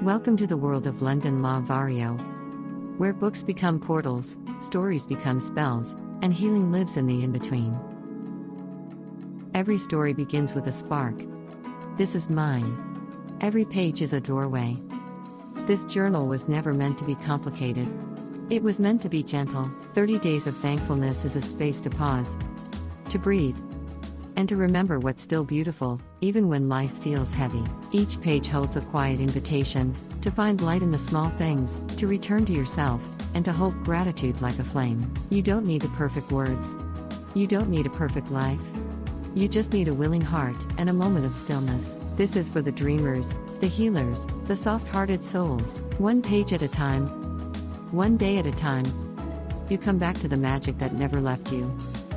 Welcome to the world of London LaVario, where books become portals, stories become spells, and healing lives in the in-between. Every story begins with a spark. This is mine. Every page is a doorway. This journal was never meant to be complicated. It was meant to be gentle. 30 Days of Thankfulness is a space to pause, to breathe, and to remember what's still beautiful, even when life feels heavy. Each page holds a quiet invitation to find light in the small things, to return to yourself, and to hold gratitude like a flame. You don't need the perfect words. You don't need a perfect life. You just need a willing heart and a moment of stillness. This is for the dreamers, the healers, the soft-hearted souls. One page at a time, one day at a time, you come back to the magic that never left you.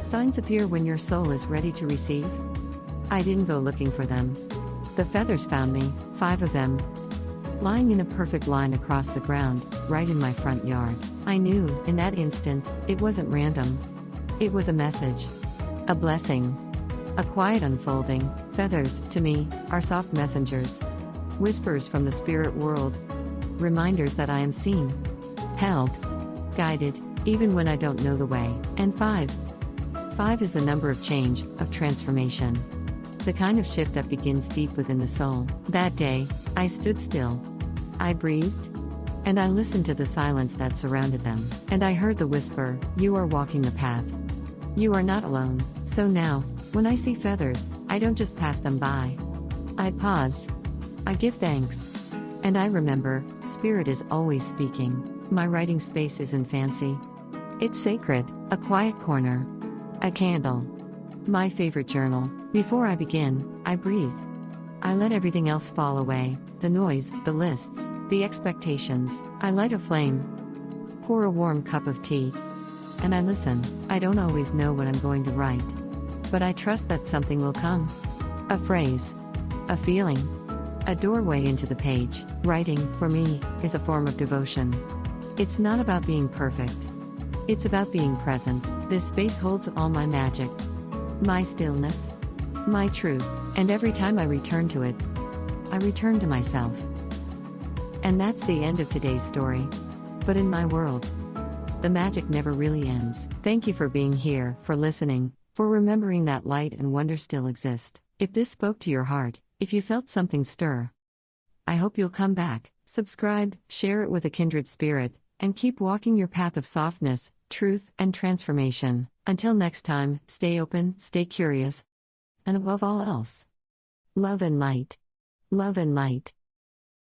Signs appear when your soul is ready to receive. I didn't go looking for them. The feathers found me, 5 of them, lying in a perfect line across the ground, right in my front yard. I knew, in that instant, it wasn't random. It was a message. A blessing. A quiet unfolding. Feathers, to me, are soft messengers. Whispers from the spirit world. Reminders that I am seen, held, guided, even when I don't know the way. And 5 is the number of change, of transformation. The kind of shift that begins deep within the soul. That day, I stood still. I breathed. And I listened to the silence that surrounded them. And I heard the whisper, "You are walking the path. You are not alone." So now, when I see feathers, I don't just pass them by. I pause. I give thanks. And I remember, Spirit is always speaking. My writing space isn't fancy. It's sacred. A quiet corner. A candle. My favorite journal. Before I begin, I breathe. I let everything else fall away, the noise, the lists, the expectations. I light a flame. Pour a warm cup of tea. And I listen. I don't always know what I'm going to write. But I trust that something will come. A phrase. A feeling. A doorway into the page. Writing, for me, is a form of devotion. It's not about being perfect. It's about being present. This space holds all my magic. My stillness. My truth. And every time I return to it, I return to myself. And that's the end of today's story. But in my world, the magic never really ends. Thank you for being here, for listening, for remembering that light and wonder still exist. If this spoke to your heart, if you felt something stir, I hope you'll come back, subscribe, share it with a kindred spirit, and keep walking your path of softness, truth, and transformation. Until next time, stay open, stay curious, and above all else, love and light. Love and light.